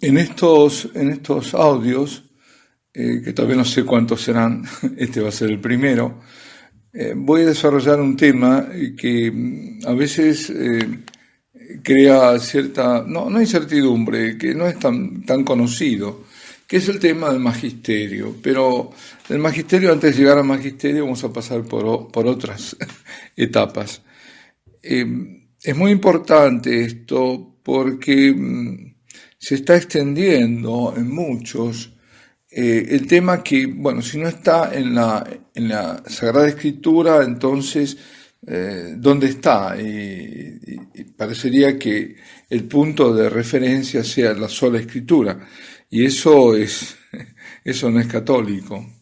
En estos audios, que todavía no sé cuántos serán, este va a ser el primero, voy a desarrollar un tema que a veces crea cierta, no incertidumbre, que no es tan conocido, que es el tema del magisterio. Pero del magisterio, antes de llegar al magisterio, vamos a pasar por otras etapas. Es muy importante esto porque se está extendiendo en muchos el tema que, bueno, si no está en la Sagrada Escritura, entonces, ¿dónde está? Y parecería que el punto de referencia sea la sola Escritura, y eso no es católico.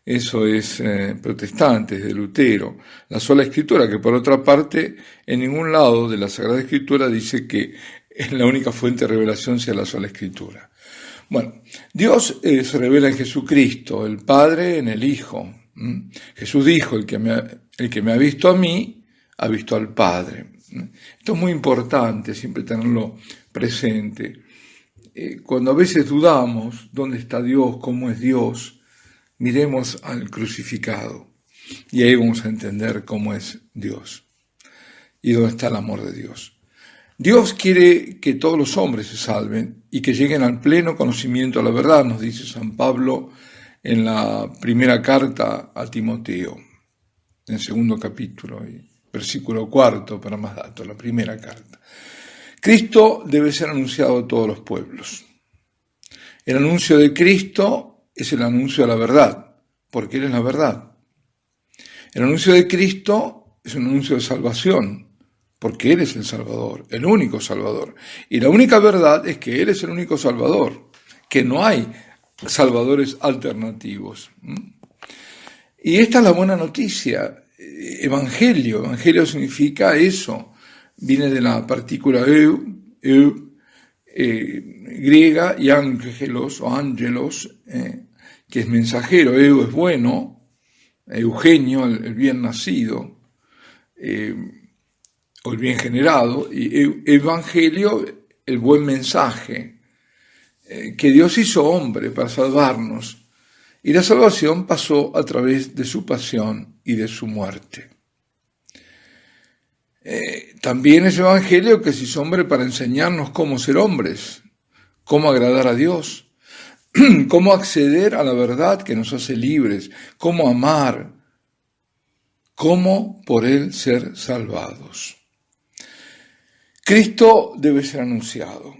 Eso es protestante, es de Lutero. La sola Escritura, que por otra parte, en ningún lado de la Sagrada Escritura dice que es la única fuente de revelación sea la sola Escritura. Bueno, Dios se revela en Jesucristo, el Padre en el Hijo. Jesús dijo, el que me ha visto a mí, ha visto al Padre. Esto es muy importante, siempre tenerlo presente. Cuando a veces dudamos dónde está Dios, cómo es Dios, miremos al crucificado y ahí vamos a entender cómo es Dios y dónde está el amor de Dios. Dios quiere que todos los hombres se salven y que lleguen al pleno conocimiento de la verdad, nos dice San Pablo en la primera carta a Timoteo, en el segundo capítulo, versículo 4, para más datos, la primera carta. Cristo debe ser anunciado a todos los pueblos. El anuncio de Cristo es el anuncio de la verdad, porque Él es la verdad. El anuncio de Cristo es un anuncio de salvación, porque Él es el Salvador, el único Salvador. Y la única verdad es que Él es el único Salvador, que no hay salvadores alternativos. Y esta es la buena noticia. Evangelio significa eso. Viene de la partícula griega, y ángelos o ángelos, que es mensajero. Eu es bueno, Eugenio, el bien nacido, o el bien generado, y evangelio, el buen mensaje, que Dios hizo hombre para salvarnos, y la salvación pasó a través de su pasión y de su muerte. También es evangelio que se hizo hombre para enseñarnos cómo ser hombres, cómo agradar a Dios, cómo acceder a la verdad que nos hace libres, cómo amar, cómo por Él ser salvados. Cristo debe ser anunciado,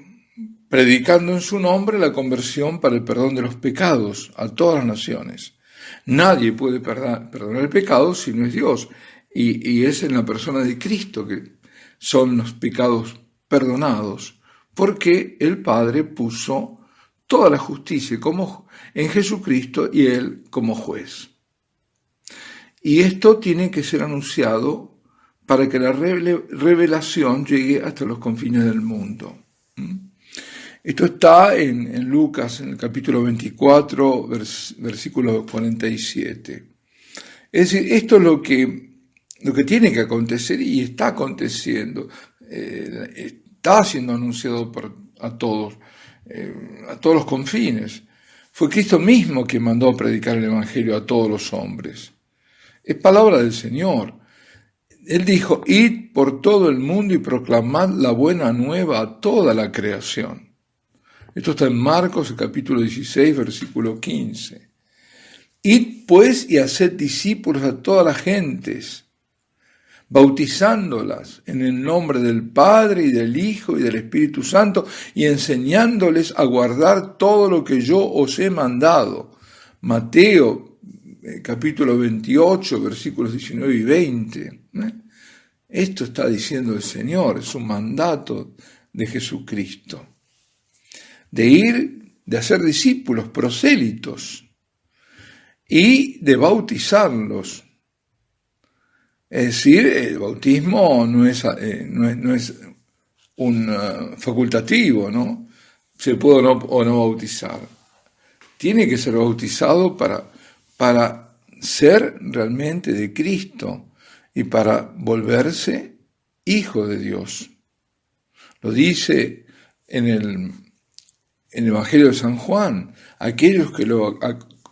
predicando en su nombre la conversión para el perdón de los pecados a todas las naciones. Nadie puede perdonar el pecado si no es Dios, y es en la persona de Cristo que son los pecados perdonados, porque el Padre puso toda la justicia como en Jesucristo y Él como juez. Y esto tiene que ser anunciado para que la revelación llegue hasta los confines del mundo. Esto está en Lucas, en el capítulo 24, versículo 47. Es decir, esto es lo que tiene que acontecer y está aconteciendo. Está siendo anunciado a todos los confines. Fue Cristo mismo quien mandó a predicar el Evangelio a todos los hombres. Es palabra del Señor. Él dijo, id por todo el mundo y proclamad la buena nueva a toda la creación. Esto está en Marcos, el capítulo 16, versículo 15. Id pues y haced discípulos a todas las gentes, bautizándolas en el nombre del Padre y del Hijo y del Espíritu Santo, y enseñándoles a guardar todo lo que yo os he mandado. Mateo, capítulo 28, versículos 19 y 20. Esto está diciendo el Señor, es un mandato de Jesucristo. De ir, de hacer discípulos, prosélitos, y de bautizarlos. Es decir, el bautismo no es un facultativo, ¿no? Se puede o no bautizar. Tiene que ser bautizado para ser realmente de Cristo y para volverse hijo de Dios. Lo dice en el en el Evangelio de San Juan, aquellos que lo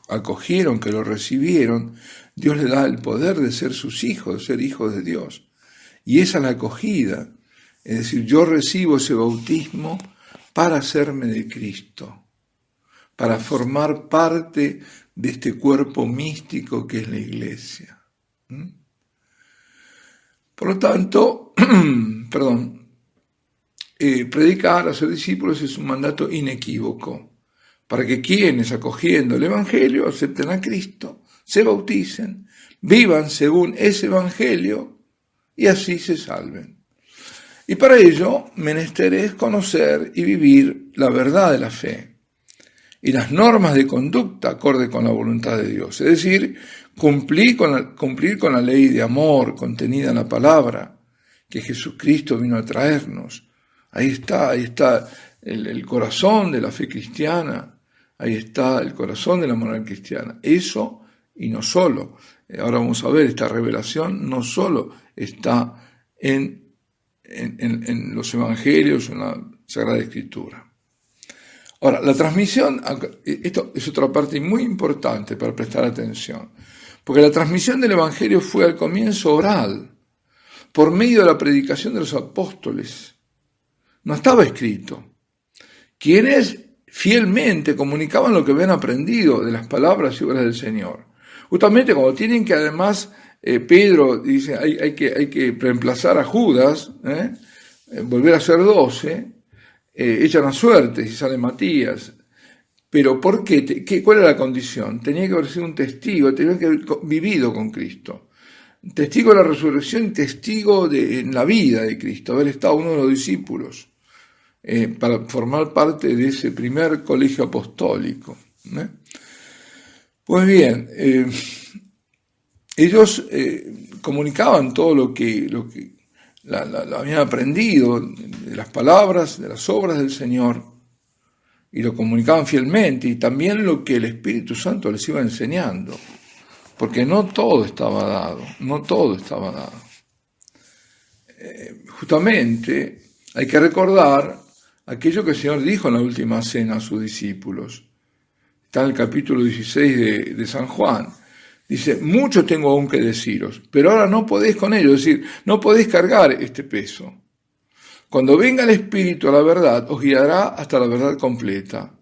acogieron, que lo recibieron, Dios le da el poder de ser sus hijos, de ser hijos de Dios. Y esa es la acogida. Es decir, yo recibo ese bautismo para hacerme de Cristo, para formar parte de este cuerpo místico que es la Iglesia. Por lo tanto, predicar, hacer discípulos es un mandato inequívoco, para que quienes, acogiendo el Evangelio, acepten a Cristo, se bauticen, vivan según ese Evangelio y así se salven. Y para ello, menester es conocer y vivir la verdad de la fe y las normas de conducta acorde con la voluntad de Dios. Es decir, cumplir con la ley de amor contenida en la palabra que Jesucristo vino a traernos. Ahí está el corazón de la fe cristiana, ahí está el corazón de la moral cristiana. Eso, y no solo, ahora vamos a ver, esta revelación no solo está en los evangelios, en la Sagrada Escritura. Ahora, la transmisión, esto es otra parte muy importante para prestar atención, porque la transmisión del evangelio fue al comienzo oral, por medio de la predicación de los apóstoles. No estaba escrito. Quienes fielmente comunicaban lo que habían aprendido de las palabras y obras del Señor. Justamente cuando tienen que además, Pedro dice, hay que reemplazar a Judas, volver a ser 12, echan a suerte y sale Matías. Pero ¿por qué? ¿Cuál era la condición? Tenía que haber sido un testigo, tenía que haber vivido con Cristo. Testigo de la resurrección y testigo en la vida de Cristo, haber estado uno de los discípulos, para formar parte de ese primer colegio apostólico. Pues bien, ellos comunicaban todo lo que habían aprendido de las palabras, de las obras del Señor, y lo comunicaban fielmente, y también lo que el Espíritu Santo les iba enseñando, porque no todo estaba dado. Justamente hay que recordar aquello que el Señor dijo en la última cena a sus discípulos. Está en el capítulo 16 de San Juan. Dice, mucho tengo aún que deciros, pero ahora no podéis con ello, es decir, no podéis cargar este peso. Cuando venga el Espíritu a la verdad, os guiará hasta la verdad completa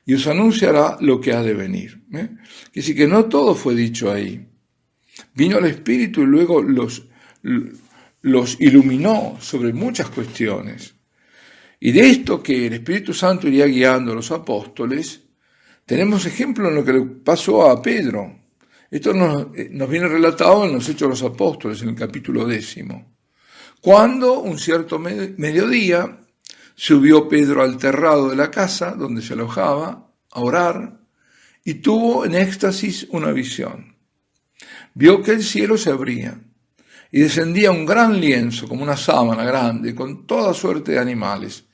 y os anunciará lo que ha de venir. Quiere decir que no todo fue dicho ahí. Vino el Espíritu y luego los iluminó sobre muchas cuestiones. Y de esto que el Espíritu Santo iría guiando a los apóstoles, tenemos ejemplo en lo que le pasó a Pedro. Esto nos viene relatado en los Hechos de los Apóstoles, en el capítulo 10. Cuando, un cierto mediodía, subió Pedro al terrado de la casa donde se alojaba a orar y tuvo en éxtasis una visión. Vio que el cielo se abría y descendía un gran lienzo, como una sábana grande, con toda suerte de animales,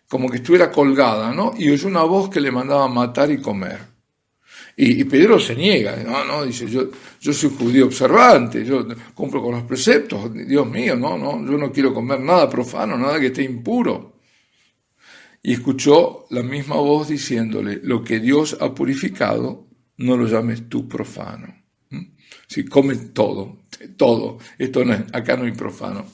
como que estuviera colgada, ¿no? Y oyó una voz que le mandaba matar y comer. Y Pedro se niega, dice, yo soy judío observante, yo cumplo con los preceptos, Dios mío, yo no quiero comer nada profano, nada que esté impuro. Y escuchó la misma voz diciéndole, lo que Dios ha purificado, no lo llames tú profano. Si come todo, esto no es, acá no hay profano.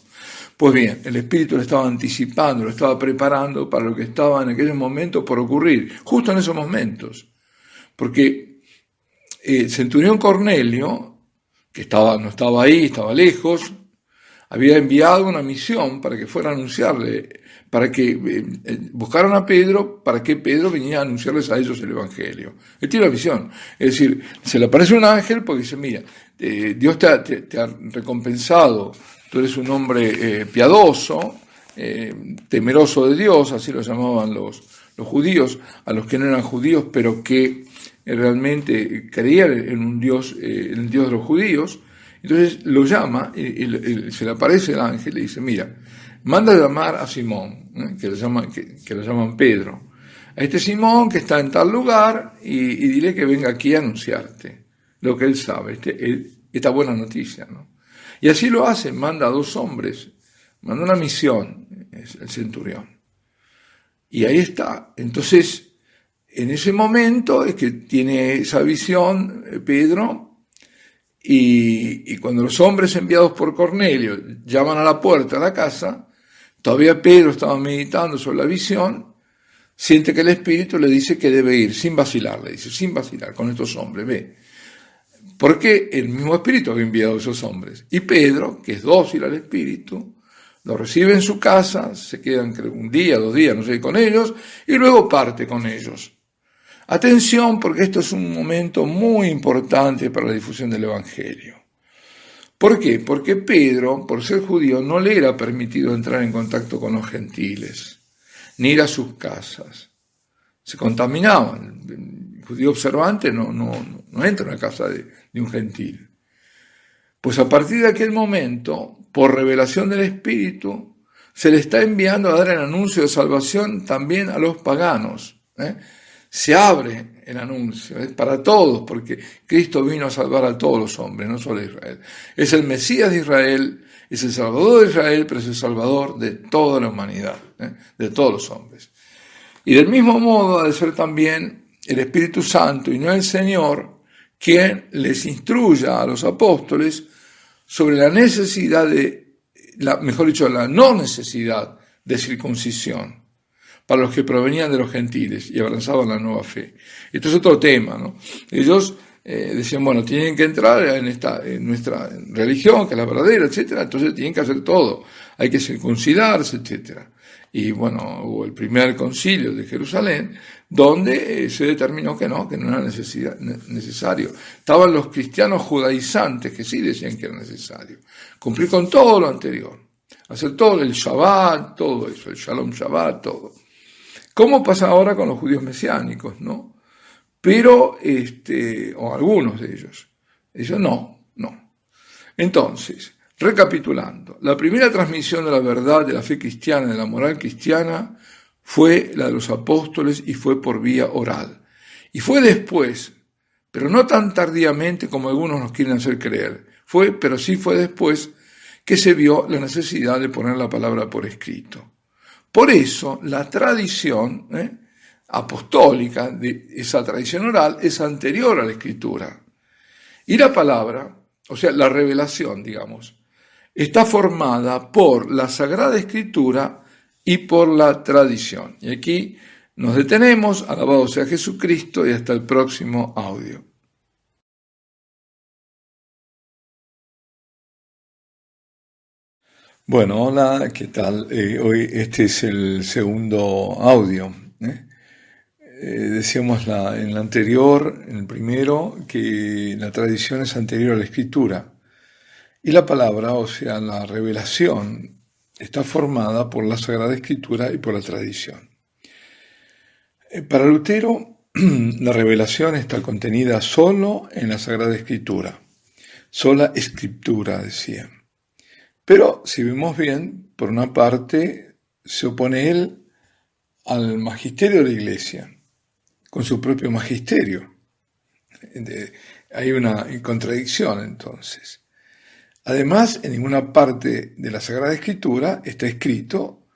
Pues bien, el Espíritu lo estaba anticipando, lo estaba preparando para lo que estaba en aquellos momentos por ocurrir, justo en esos momentos. Porque el centurión Cornelio, que no estaba ahí, estaba lejos, había enviado una misión para que fuera a anunciarle, para que buscaran a Pedro, para que Pedro viniera a anunciarles a ellos el Evangelio. Él tiene la misión. Es decir, se le aparece un ángel porque dice, mira, Dios te ha recompensado, tú eres un hombre piadoso, temeroso de Dios, así lo llamaban los judíos, a los que no eran judíos, pero que realmente creían en un Dios, en el Dios de los judíos. Entonces lo llama, y se le aparece el ángel y le dice, mira, manda a llamar a Simón, que lo llaman Pedro, a este Simón que está en tal lugar, y dile que venga aquí a anunciarte lo que él sabe, esta buena noticia, ¿no? Y así lo hace, manda a 2 hombres, manda una misión, es el centurión. Y ahí está. Entonces, en ese momento es que tiene esa visión Pedro, y cuando los hombres enviados por Cornelio llaman a la puerta de la casa, todavía Pedro estaba meditando sobre la visión, siente que el Espíritu le dice que debe ir, sin vacilar, le dice, sin vacilar, con estos hombres, ve. Porque el mismo Espíritu había enviado a esos hombres. Y Pedro, que es dócil al Espíritu, lo recibe en su casa, se quedan creo, un día, 2 días, no sé, con ellos, y luego parte con ellos. Atención, porque esto es un momento muy importante para la difusión del Evangelio. ¿Por qué? Porque Pedro, por ser judío, no le era permitido entrar en contacto con los gentiles, ni ir a sus casas. Se contaminaban. El judío observante no entra en la casa de un gentil. Pues a partir de aquel momento, por revelación del Espíritu, se le está enviando a dar el anuncio de salvación también a los paganos. Se abre el anuncio, es para todos, porque Cristo vino a salvar a todos los hombres, no solo a Israel. Es el Mesías de Israel, es el Salvador de Israel, pero es el Salvador de toda la humanidad, de todos los hombres. Y del mismo modo ha de ser también el Espíritu Santo y no el Señor quien les instruya a los apóstoles sobre la necesidad la no necesidad de circuncisión para los que provenían de los gentiles y abrazaban la nueva fe. Esto es otro tema, ¿no? Ellos decían, bueno, tienen que entrar en nuestra religión, que es la verdadera, etcétera, entonces tienen que hacer todo, hay que circuncidarse, etcétera. Y bueno, hubo el primer concilio de Jerusalén, donde se determinó que no era necesario. Estaban los cristianos judaizantes que sí decían que era necesario. Cumplir con todo lo anterior, hacer todo el Shabbat, todo eso, el Shalom Shabbat, todo. ¿Cómo pasa ahora con los judíos mesiánicos, no? Pero, o algunos de ellos. Ellos no. Entonces, recapitulando, la primera transmisión de la verdad, de la fe cristiana, de la moral cristiana, fue la de los apóstoles y fue por vía oral. Y fue después, pero no tan tardíamente como algunos nos quieren hacer creer, pero sí fue después que se vio la necesidad de poner la palabra por escrito. Por eso, la tradición apostólica, de esa tradición oral, es anterior a la Escritura. Y la palabra, o sea, la revelación, digamos, está formada por la Sagrada Escritura y por la tradición. Y aquí nos detenemos, alabado sea Jesucristo, y hasta el próximo audio. Bueno, hola, ¿qué tal? Hoy este es el segundo audio. Decíamos en el anterior, en el primero, que la tradición es anterior a la Escritura. Y la palabra, o sea, la revelación, está formada por la Sagrada Escritura y por la tradición. Para Lutero, la revelación está contenida solo en la Sagrada Escritura, sola Escritura, decía. Pero, si vemos bien, por una parte, se opone él al magisterio de la Iglesia, con su propio magisterio. Hay una contradicción, entonces. Además, en ninguna parte de la Sagrada Escritura está escrito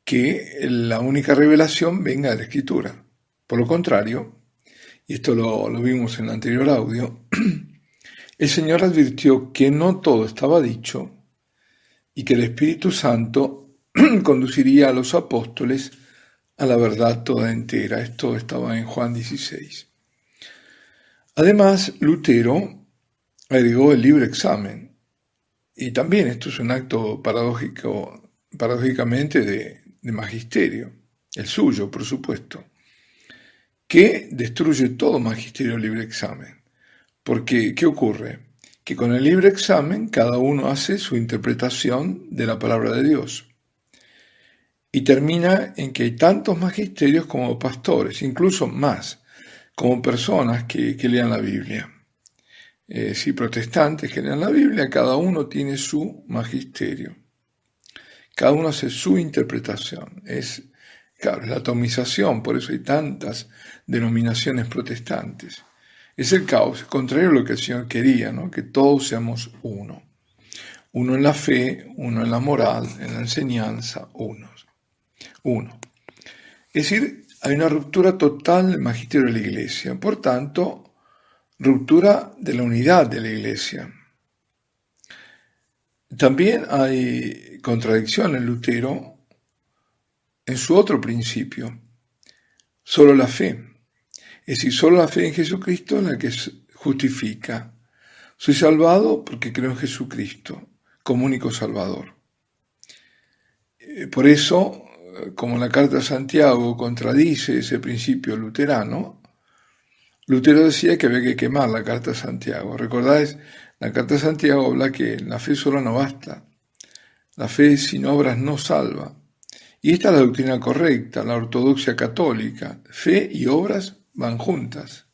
que la única revelación venga de la Escritura. Por lo contrario, y esto lo vimos en el anterior audio, el Señor advirtió que no todo estaba dicho y que el Espíritu Santo conduciría a los apóstoles a la verdad toda entera. Esto estaba en Juan 16. Además, Lutero agregó el libre examen. Y también esto es un acto paradójicamente de magisterio, el suyo, por supuesto, que destruye todo magisterio libre examen. Porque, ¿qué ocurre? Que con el libre examen cada uno hace su interpretación de la palabra de Dios. Y termina en que hay tantos magisterios como pastores, incluso más, como personas que lean la Biblia. Si protestantes que lean la Biblia, cada uno tiene su magisterio. Cada uno hace su interpretación. Es la atomización, por eso hay tantas denominaciones protestantes. Es el caos, contrario a lo que el Señor quería, ¿no? Que todos seamos uno. Uno en la fe, uno en la moral, en la enseñanza, uno. Es decir, hay una ruptura total del magisterio de la Iglesia, por tanto, ruptura de la unidad de la Iglesia. También hay contradicción en Lutero en su otro principio, solo la fe. Es decir, solo la fe en Jesucristo es la que justifica. Soy salvado porque creo en Jesucristo como único Salvador. Por eso, como la carta de Santiago contradice ese principio luterano, Lutero decía que había que quemar la carta de Santiago. ¿Recordáis? La carta de Santiago habla que la fe sola no basta. La fe sin obras no salva. Y esta es la doctrina correcta, la ortodoxia católica. Fe y obras van juntas.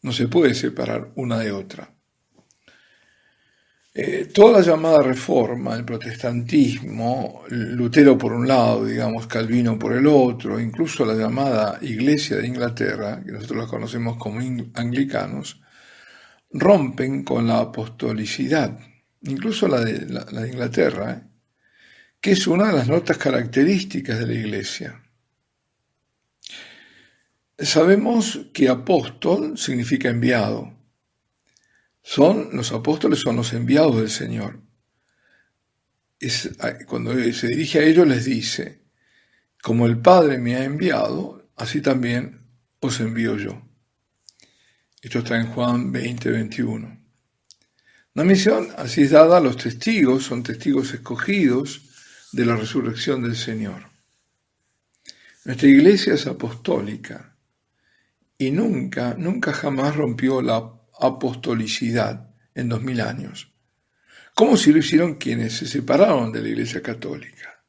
No se puede separar una de otra. Toda la llamada reforma, el protestantismo, Lutero por un lado, digamos, Calvino por el otro, incluso la llamada Iglesia de Inglaterra, que nosotros la conocemos como anglicanos, rompen con la apostolicidad, incluso la de Inglaterra, que es una de las notas características de la Iglesia. Sabemos que apóstol significa enviado. Los apóstoles son los enviados del Señor. Cuando se dirige a ellos les dice, como el Padre me ha enviado, así también os envío yo. Esto está en Juan 20:21. La misión así es dada a los testigos, son testigos escogidos de la resurrección del Señor. Nuestra iglesia es apostólica y nunca jamás rompió la apostolicidad en 2000 años, como si lo hicieron quienes se separaron de la Iglesia Católica,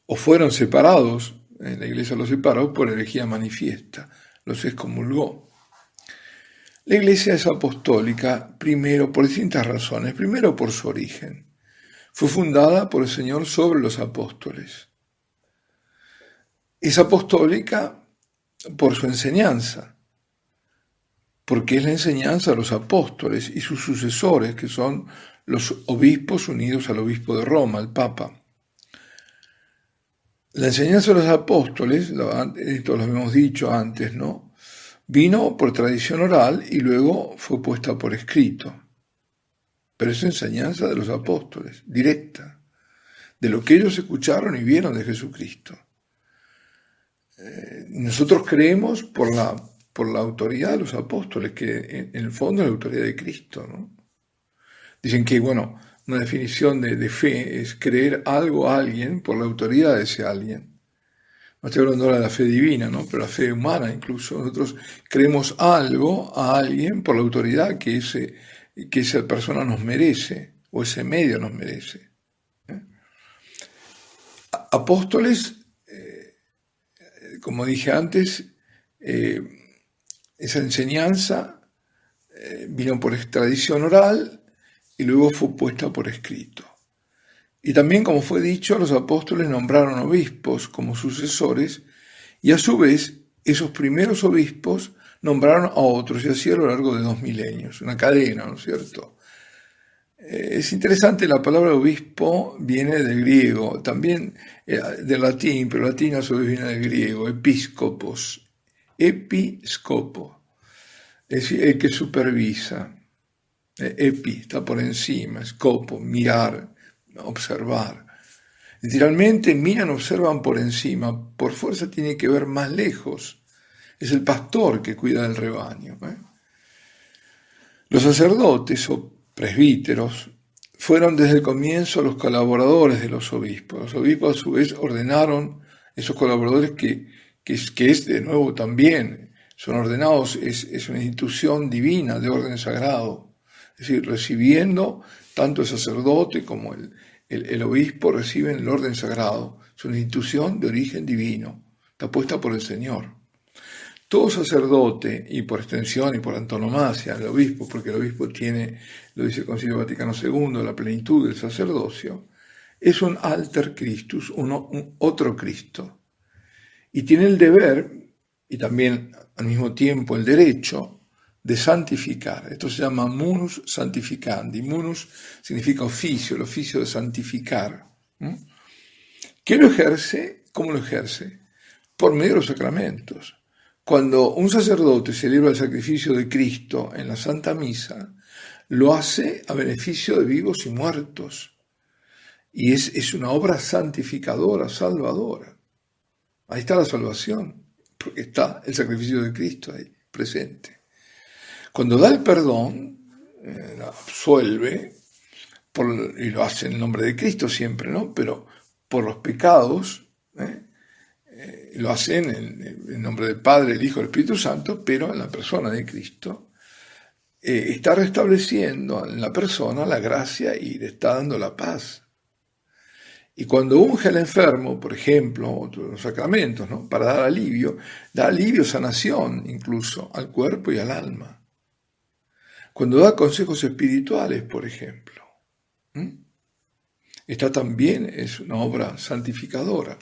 o fueron separados, la Iglesia los separó por herejía manifiesta, los excomulgó. La Iglesia es apostólica primero por distintas razones, primero por su origen. Fue fundada por el Señor sobre los apóstoles. Es apostólica por su enseñanza, porque es la enseñanza de los apóstoles y sus sucesores, que son los obispos unidos al obispo de Roma, el Papa. La enseñanza de los apóstoles, esto lo hemos dicho antes, ¿no? Vino por tradición oral y luego fue puesta por escrito. Pero es enseñanza de los apóstoles, directa, de lo que ellos escucharon y vieron de Jesucristo. Nosotros creemos por la autoridad de los apóstoles, que en el fondo es la autoridad de Cristo, ¿no? Dicen que, una definición de fe es creer algo a alguien por la autoridad de ese alguien. No estoy hablando ahora de la fe divina, ¿no? Pero la fe humana incluso. Nosotros creemos algo a alguien por la autoridad que esa persona nos merece, o ese medio nos merece. Apóstoles, como dije antes, esa enseñanza vino por tradición oral y luego fue puesta por escrito. Y también, como fue dicho, los apóstoles nombraron obispos como sucesores y a su vez esos primeros obispos nombraron a otros y así a lo largo de 2 milenios, una cadena, ¿no es cierto? Es interesante, la palabra obispo viene del griego, también del latín, pero el latín a su vez viene del griego, episcopos, episcopo, es decir, el que supervisa, epi está por encima, scopo, mirar, observar. Literalmente miran, observan por encima, por fuerza tiene que ver más lejos, es el pastor que cuida del rebaño. Los sacerdotes o presbíteros fueron desde el comienzo los colaboradores de los obispos. Los obispos a su vez ordenaron esos colaboradores que es de nuevo también, son ordenados, es una institución divina de orden sagrado. Es decir, recibiendo tanto el sacerdote como el obispo reciben el orden sagrado. Es una institución de origen divino, está puesta por el Señor. Todo sacerdote, y por extensión y por antonomasia el obispo, porque el obispo tiene, lo dice el Concilio Vaticano II, la plenitud del sacerdocio, es un alter Christus, un otro Cristo. Y tiene el deber, y también al mismo tiempo el derecho, de santificar. Esto se llama munus sanctificandi. Munus significa oficio, el oficio de santificar. ¿Qué lo ejerce? ¿Cómo lo ejerce? por medio de los sacramentos. Cuando un sacerdote celebra el sacrificio de Cristo en la Santa Misa, lo hace a beneficio de vivos y muertos. Y es una obra santificadora, salvadora. Ahí está la salvación, porque está el sacrificio de Cristo ahí presente. Cuando da el perdón, absuelve, y lo hace en el nombre de Cristo siempre, ¿no? Pero por los pecados, lo hace en nombre del Padre, el Hijo y el Espíritu Santo, pero en la persona de Cristo, está restableciendo en la persona la gracia y le está dando la paz. Y cuando unge al enfermo, por ejemplo, los sacramentos, ¿no? Para dar alivio, da alivio, sanación incluso al cuerpo y al alma. Cuando da consejos espirituales, por ejemplo, esta también es una obra santificadora.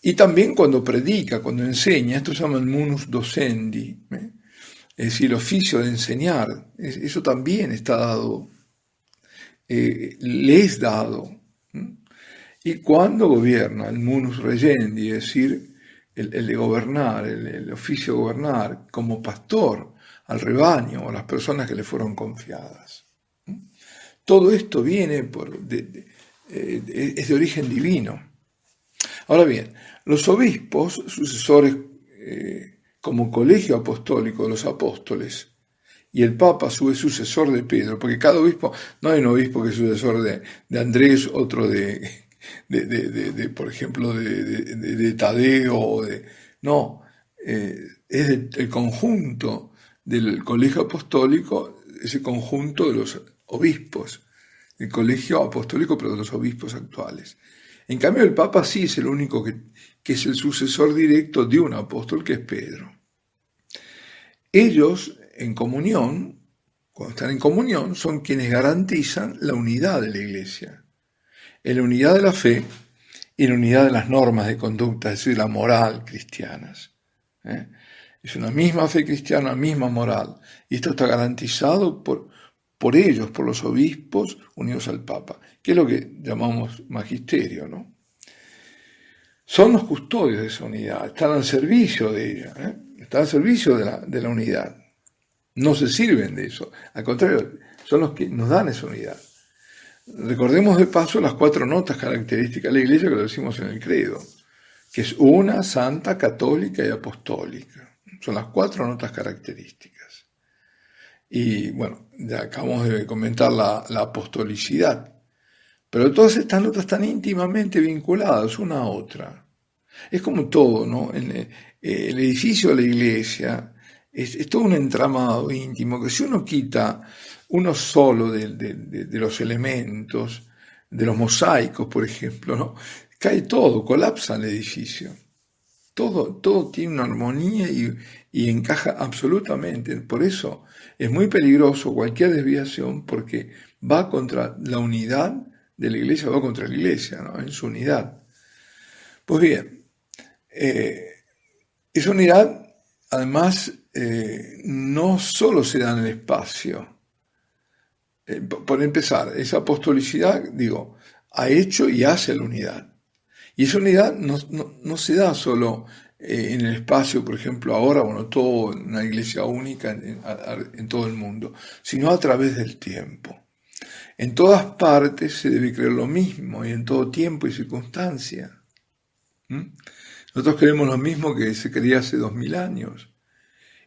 Y también cuando predica, cuando enseña, esto se llama el munus docendi, es decir, el oficio de enseñar, eso también está dado, le es dado. Y cuando gobierna, el munus regendi, es decir, el de gobernar, el oficio de gobernar, como pastor al rebaño o a las personas que le fueron confiadas. Todo esto viene es de origen divino. Ahora bien, los obispos, sucesores como colegio apostólico de los apóstoles, y el Papa es sucesor de Pedro, porque cada obispo, no hay un obispo que es sucesor de Andrés, otro por ejemplo, de Tadeo, no, es el conjunto del colegio apostólico, ese conjunto de los obispos, el colegio apostólico, pero de los obispos actuales. En cambio, el Papa sí es el único que es el sucesor directo de un apóstol, que es Pedro. Ellos, en comunión, cuando están en comunión, son quienes garantizan la unidad de la Iglesia, en la unidad de la fe y en la unidad de las normas de conducta, es decir, la moral cristianas. Es una misma fe cristiana, una misma moral, y esto está garantizado por ellos, por los obispos unidos al Papa, que es lo que llamamos magisterio, ¿no? Son los custodios de esa unidad, están al servicio de ella, están al servicio de la unidad. No se sirven de eso, al contrario, son los que nos dan esa unidad. Recordemos de paso las 4 notas características de la Iglesia que lo decimos en el credo, que es una, santa, católica y apostólica. Son las 4 notas características. Y bueno, ya acabamos de comentar la apostolicidad. Pero todas estas notas están íntimamente vinculadas una a otra. Es como todo, ¿no? El edificio de la Iglesia es todo un entramado íntimo que si uno quita uno solo de los elementos, de los mosaicos, por ejemplo, ¿no? Cae todo, colapsa el edificio. Todo tiene una armonía y encaja absolutamente. Por eso es muy peligroso cualquier desviación, porque va contra la unidad de la Iglesia, va contra la Iglesia, ¿no? En su unidad. Pues bien, esa unidad además no solo se da en el espacio. Por empezar, esa apostolicidad, ha hecho y hace la unidad. Y esa unidad no se da solo en el espacio, por ejemplo, ahora, todo en una iglesia única en todo el mundo, sino a través del tiempo. En todas partes se debe creer lo mismo y en todo tiempo y circunstancia. Nosotros creemos lo mismo que se creía hace 2000 años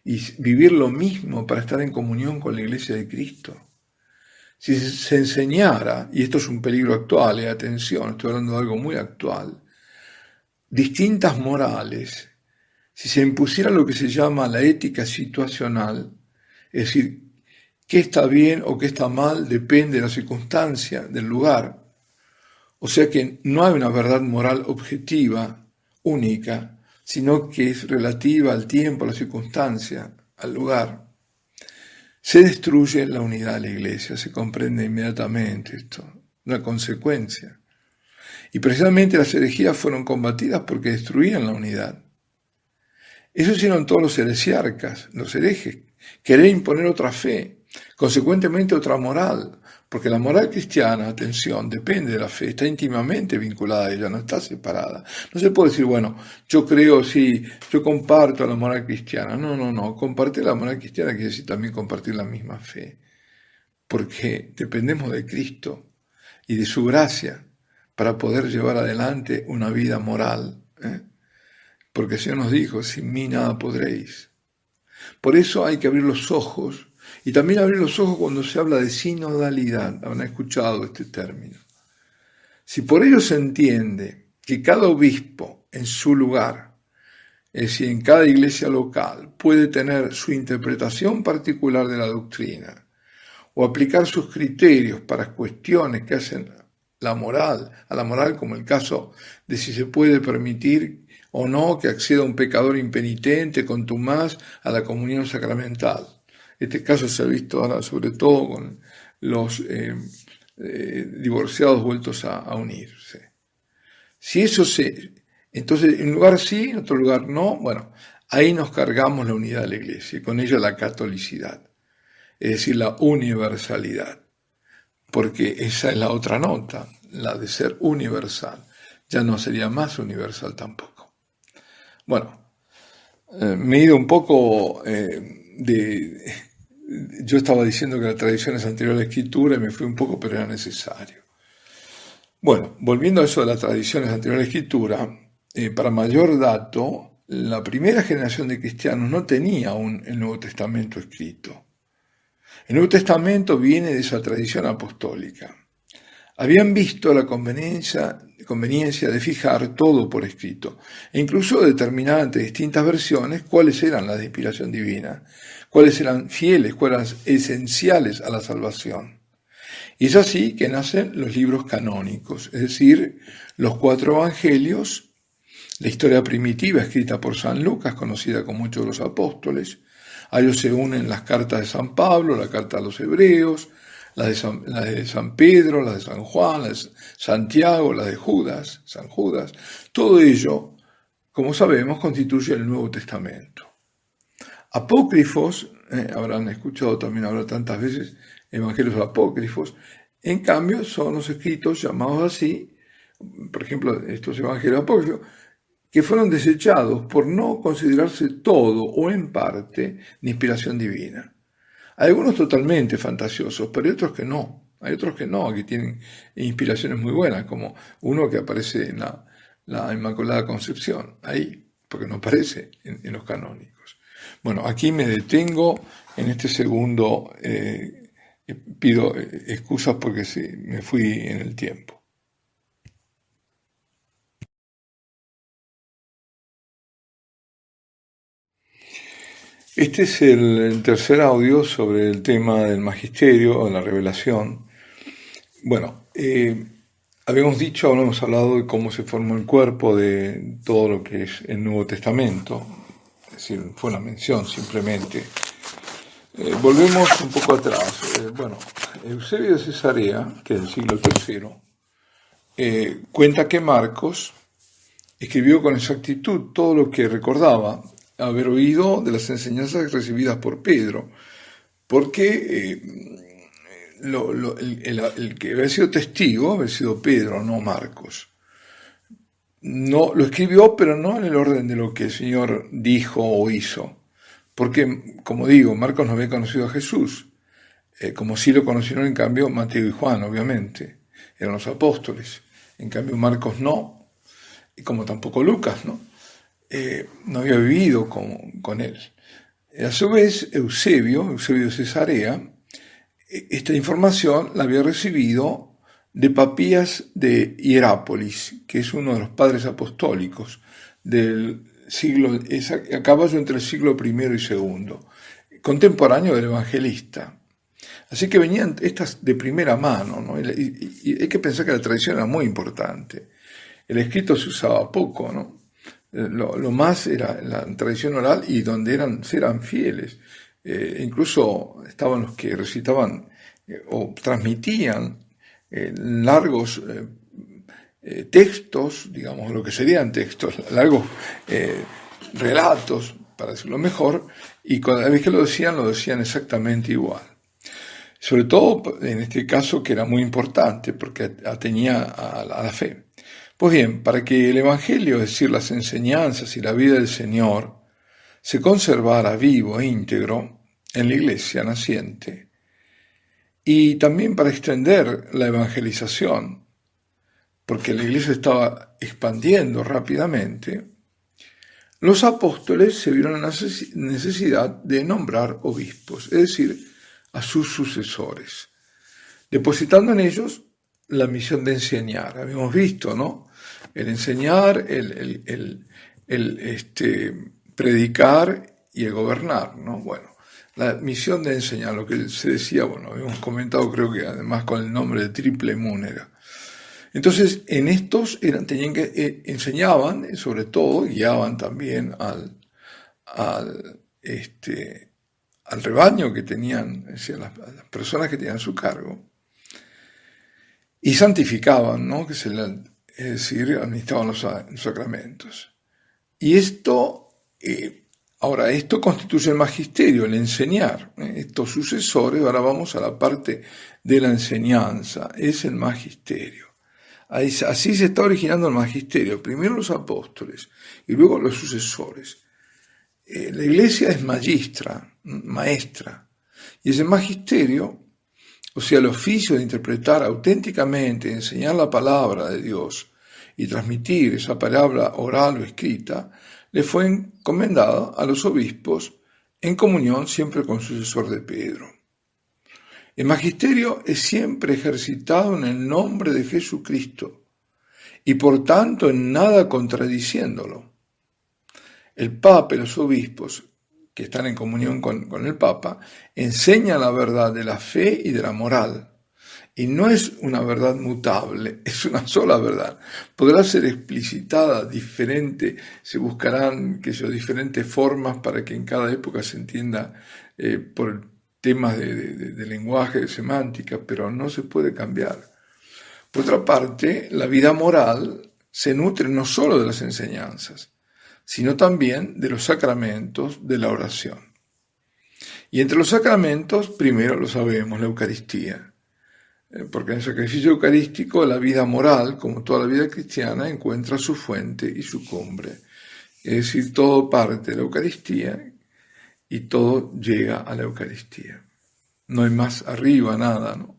y vivir lo mismo para estar en comunión con la Iglesia de Cristo. Si se enseñara, y esto es un peligro actual, atención, estoy hablando de algo muy actual, distintas morales, si se impusiera lo que se llama la ética situacional, es decir, qué está bien o qué está mal depende de la circunstancia, del lugar, o sea que no hay una verdad moral objetiva, única, sino que es relativa al tiempo, a la circunstancia, al lugar. Se destruye la unidad de la Iglesia, se comprende inmediatamente esto, una consecuencia. Y precisamente las herejías fueron combatidas porque destruían la unidad. Eso hicieron todos los heresiarcas, los herejes, querer imponer otra fe, consecuentemente otra moral, Porque la moral cristiana, atención, depende de la fe, está íntimamente vinculada a ella, no está separada. No se puede decir, bueno, yo creo, sí, yo comparto la moral cristiana. No, compartir la moral cristiana quiere decir también compartir la misma fe, porque dependemos de Cristo y de su gracia para poder llevar adelante una vida moral, porque el Señor nos dijo, sin mí nada podréis. Por eso hay que abrir los ojos. Y también abrir los ojos cuando se habla de sinodalidad. Habrán escuchado este término. Si por ello se entiende que cada obispo en su lugar, es decir, en cada iglesia local, puede tener su interpretación particular de la doctrina o aplicar sus criterios para cuestiones que hacen a la moral, como el caso de si se puede permitir o no que acceda un pecador impenitente, contumaz, a la comunión sacramental. Este caso se ha visto ahora sobre todo con los divorciados vueltos a unirse. Si eso entonces en un lugar sí, en otro lugar no, bueno, ahí nos cargamos la unidad de la Iglesia y con ella la catolicidad, es decir, la universalidad, porque esa es la otra nota, la de ser universal, ya no sería más universal tampoco. Bueno, me he ido un poco yo estaba diciendo que la tradición es anterior a la escritura y me fui un poco, pero era necesario. Bueno, volviendo a eso de las tradiciones anterior a la escritura, para mayor dato, la primera generación de cristianos no tenía aún el Nuevo Testamento escrito. El Nuevo Testamento viene de esa tradición apostólica. Habían visto la conveniencia de fijar todo por escrito, e incluso determinar ante distintas versiones cuáles eran las de inspiración divina, cuáles eran fieles, cuáles eran esenciales a la salvación. Y es así que nacen los libros canónicos, es decir, los 4 evangelios, la historia primitiva escrita por San Lucas, conocida como Hechos de los Apóstoles. A ellos se unen las cartas de San Pablo, la carta a los Hebreos, las de San Pedro, las de San Juan, las de Santiago, las de San Judas. Todo ello, como sabemos, constituye el Nuevo Testamento. Apócrifos, habrán escuchado también hablar tantas veces, evangelios apócrifos, en cambio son los escritos llamados así, por ejemplo, estos evangelios apócrifos, que fueron desechados por no considerarse todo o en parte de inspiración divina. Hay algunos totalmente fantasiosos, pero hay otros que no. Que tienen inspiraciones muy buenas, como uno que aparece en la Inmaculada Concepción, ahí, porque no aparece en los canónicos. Bueno, aquí me detengo en este segundo, pido excusas porque me fui en el tiempo. Este es el tercer audio sobre el tema del magisterio o la revelación. Bueno, habíamos hablado de cómo se formó el cuerpo de todo lo que es el Nuevo Testamento, es decir, fue una mención simplemente. Volvemos un poco atrás. Eusebio de Cesarea, que es del siglo III, cuenta que Marcos escribió con exactitud todo lo que recordaba haber oído de las enseñanzas recibidas por Pedro, porque el que había sido testigo había sido Pedro, no Marcos. No, lo escribió, pero no en el orden de lo que el Señor dijo o hizo, porque, como digo, Marcos no había conocido a Jesús, como sí lo conocieron en cambio Mateo y Juan, obviamente, eran los apóstoles. En cambio Marcos no, y como tampoco Lucas, ¿no? No había vivido con él. A su vez, Eusebio de Cesarea, esta información la había recibido de Papías de Hierápolis, que es uno de los padres apostólicos del siglo, a caballo entre el siglo I y II, contemporáneo del evangelista. Así que venían estas de primera mano, ¿no? Y hay que pensar que la tradición era muy importante. El escrito se usaba poco, ¿no? Lo más era la tradición oral y donde eran fieles. Incluso estaban los que recitaban o transmitían largos textos, digamos, lo que serían textos, largos relatos, para decirlo mejor, y cada vez que lo decían exactamente igual. sobre todo en este caso que era muy importante porque atenía a la fe. Pues bien, para que el Evangelio, es decir, las enseñanzas y la vida del Señor, se conservara vivo e íntegro en la iglesia naciente, y también para extender la evangelización, porque la iglesia estaba expandiendo rápidamente, los apóstoles se vieron en la necesidad de nombrar obispos, es decir, a sus sucesores, depositando en ellos la misión de enseñar. Habíamos visto, ¿no? El enseñar, el predicar y el gobernar, ¿no? Bueno, la misión de enseñar, lo que se decía, bueno, habíamos comentado, creo que además con el nombre de triple múnera. Entonces, en estos enseñaban, sobre todo, guiaban también al rebaño que tenían, es decir, las personas que tenían a su cargo, y santificaban, ¿no? Es decir, administraban los sacramentos. Y esto, ahora, esto constituye el magisterio, el enseñar. Estos sucesores, ahora vamos a la parte de la enseñanza, es el magisterio. Así se está originando el magisterio, primero los apóstoles y luego los sucesores. La iglesia es maestra, y ese magisterio, o sea, el oficio de interpretar auténticamente, enseñar la palabra de Dios y transmitir esa palabra oral o escrita, le fue encomendada a los obispos en comunión siempre con su sucesor de Pedro. El magisterio es siempre ejercitado en el nombre de Jesucristo y por tanto en nada contradiciéndolo. El Papa y los obispos, que están en comunión con el Papa, enseñan la verdad de la fe y de la moral. Y no es una verdad mutable, es una sola verdad. Podrá ser explicitada diferente, se buscarán diferentes formas para que en cada época se entienda por temas de lenguaje, de semántica, pero no se puede cambiar. Por otra parte, la vida moral se nutre no solo de las enseñanzas, sino también de los sacramentos de la oración. Y entre los sacramentos, primero lo sabemos, la Eucaristía, porque en el sacrificio eucarístico la vida moral, como toda la vida cristiana, encuentra su fuente y su cumbre. Es decir, todo parte de la Eucaristía y todo llega a la Eucaristía. No hay más arriba nada, ¿no?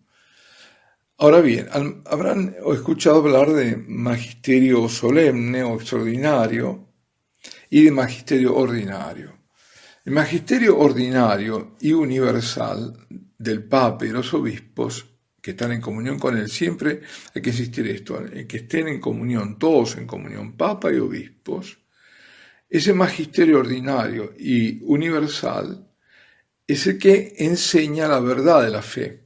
Ahora bien, habrán escuchado hablar de magisterio solemne o extraordinario y de magisterio ordinario. El magisterio ordinario y universal del Papa y los obispos que están en comunión con él, siempre hay que insistir esto, que estén en comunión, todos en comunión, Papa y obispos. Ese magisterio ordinario y universal es el que enseña la verdad de la fe,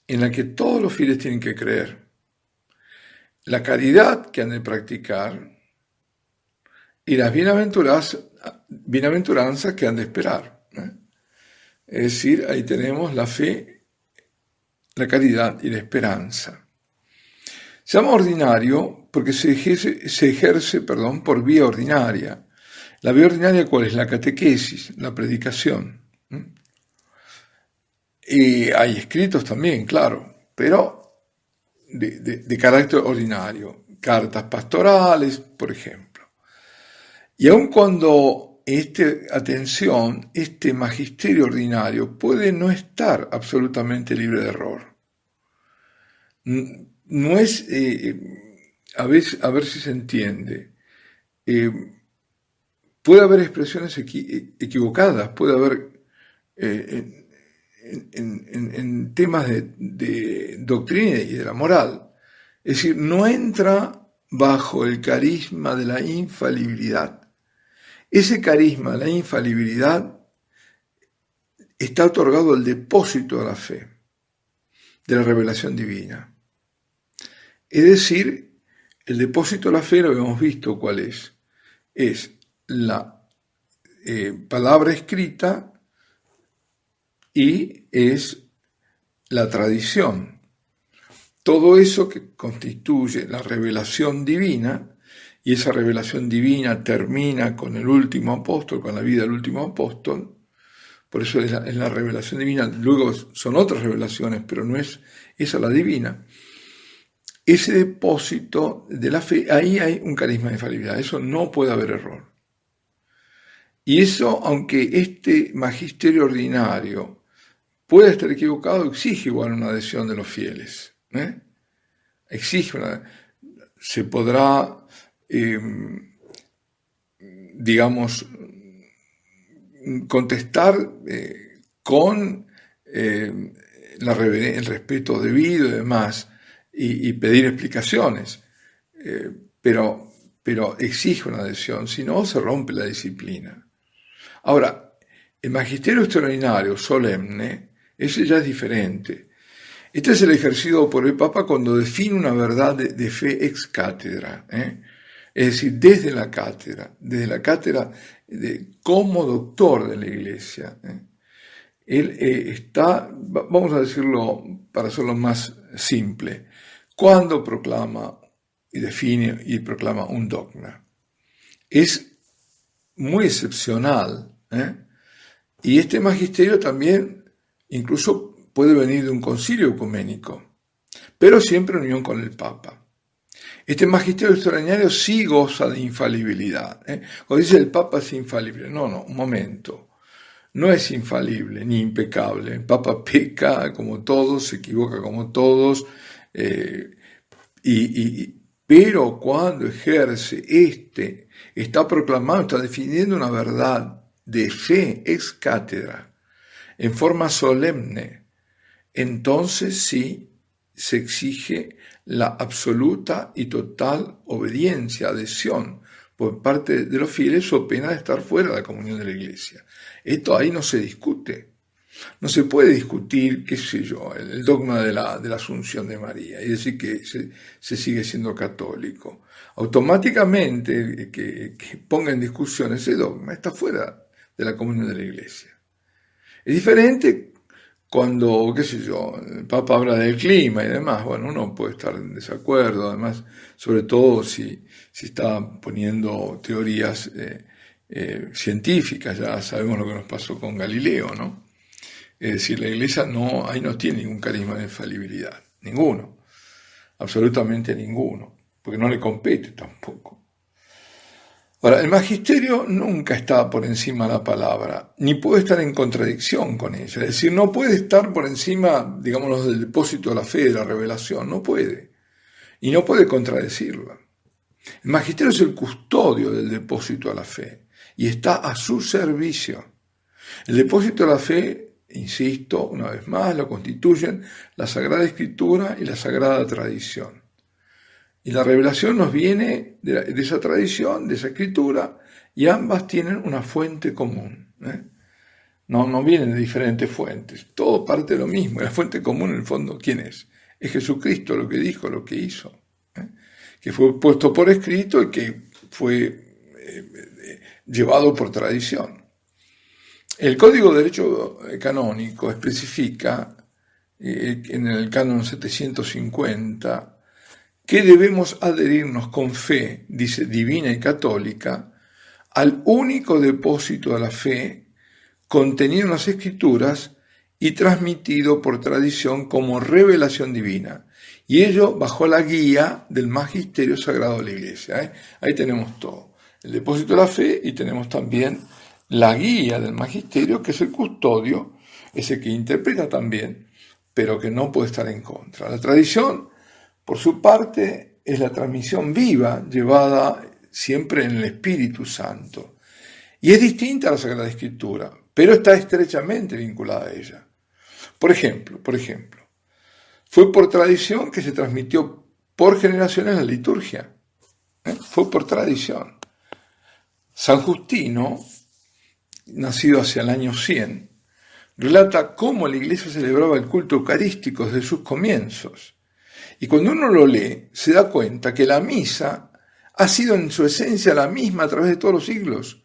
en la que todos los fieles tienen que creer, la caridad que han de practicar y las bienaventuranzas que han de esperar. Es decir, ahí tenemos la fe, la caridad y la esperanza. Se llama ordinario porque se ejerce por vía ordinaria. La vía ordinaria, ¿cuál es? La catequesis, la predicación. Y hay escritos también, claro, pero de carácter ordinario. Cartas pastorales, por ejemplo. Y aun cuando este magisterio ordinario puede no estar absolutamente libre de error. No es, a ver si se entiende, puede haber expresiones equivocadas, puede haber en temas de doctrina y de la moral. Es decir, no entra bajo el carisma de la infalibilidad. Ese carisma de la infalibilidad está otorgado al depósito de la fe, de la revelación divina. Es decir, el depósito de la fe lo hemos visto cuál es. Es la palabra escrita y es la tradición. Todo eso que constituye la revelación divina, y esa revelación divina termina con el último apóstol, con la vida del último apóstol, por eso es la revelación divina. Luego son otras revelaciones, pero no es esa la divina. Ese depósito de la fe, ahí hay un carisma de infalibilidad, eso no puede haber error. Y eso, aunque este magisterio ordinario pueda estar equivocado, exige igual una adhesión de los fieles. Se podrá, contestar con el respeto debido y demás, y pedir explicaciones, pero exige una adhesión, si no se rompe la disciplina. Ahora, el magisterio extraordinario, solemne, ese ya es diferente. Este es el ejercido por el Papa cuando define una verdad de fe ex cátedra, es decir, desde la cátedra como doctor de la Iglesia. Él está, vamos a decirlo para hacerlo más simple, cuando proclama y define y proclama un dogma. Es muy excepcional, y este magisterio también incluso puede venir de un concilio ecuménico, pero siempre en unión con el Papa. Este magisterio extraordinario sí goza de infalibilidad. Cuando dice el Papa es infalible, no, un momento. No es infalible ni impecable. El Papa peca como todos, se equivoca como todos, pero cuando ejerce está proclamando, está definiendo una verdad de fe ex cátedra, en forma solemne, entonces sí se exige la absoluta y total obediencia, adhesión por parte de los fieles o pena de estar fuera de la comunión de la Iglesia. Esto ahí no se discute. No se puede discutir, qué sé yo, el dogma de la Asunción de María y decir que se sigue siendo católico. Automáticamente que ponga en discusión ese dogma está fuera de la comunión de la Iglesia. Es diferente cuando, qué sé yo, el Papa habla del clima y demás. Bueno, uno puede estar en desacuerdo, además, sobre todo si está poniendo teorías científicas. Ya sabemos lo que nos pasó con Galileo, ¿no? Es decir, la Iglesia ahí no tiene ningún carisma de infalibilidad, ninguno, absolutamente ninguno, porque no le compete tampoco. Ahora, el magisterio nunca está por encima de la palabra, ni puede estar en contradicción con ella, es decir, no puede estar por encima, digamos, del depósito de la fe, de la revelación, no puede, y no puede contradecirla. El magisterio es el custodio del depósito de la fe, y está a su servicio. El depósito de la fe, insisto, una vez más, lo constituyen la Sagrada Escritura y la Sagrada Tradición. Y la revelación nos viene de esa tradición, de esa escritura, y ambas tienen una fuente común. No vienen de diferentes fuentes, todo parte de lo mismo. Y la fuente común, en el fondo, ¿quién es? Es Jesucristo, lo que dijo, lo que hizo, que fue puesto por escrito y que fue llevado por tradición. El Código de Derecho Canónico especifica en el Canon 750 que debemos adherirnos con fe, dice, divina y católica, al único depósito de la fe contenido en las Escrituras y transmitido por tradición como revelación divina, y ello bajo la guía del magisterio sagrado de la Iglesia. Ahí tenemos todo, el depósito de la fe, y tenemos también la guía del magisterio, que es el custodio, ese que interpreta también, pero que no puede estar en contra. La tradición, por su parte, es la transmisión viva, llevada siempre en el Espíritu Santo. Y es distinta a la Sagrada Escritura, pero está estrechamente vinculada a ella. Por ejemplo, fue por tradición que se transmitió por generaciones la liturgia. Fue por tradición. San Justino, nacido hacia el año 100, relata cómo la Iglesia celebraba el culto eucarístico desde sus comienzos. Y cuando uno lo lee, se da cuenta que la misa ha sido en su esencia la misma a través de todos los siglos.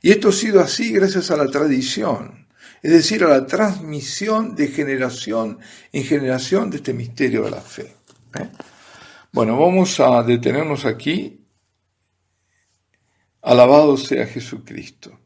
Y esto ha sido así gracias a la tradición, es decir, a la transmisión de generación en generación de este misterio de la fe. Bueno, vamos a detenernos aquí. Alabado sea Jesucristo.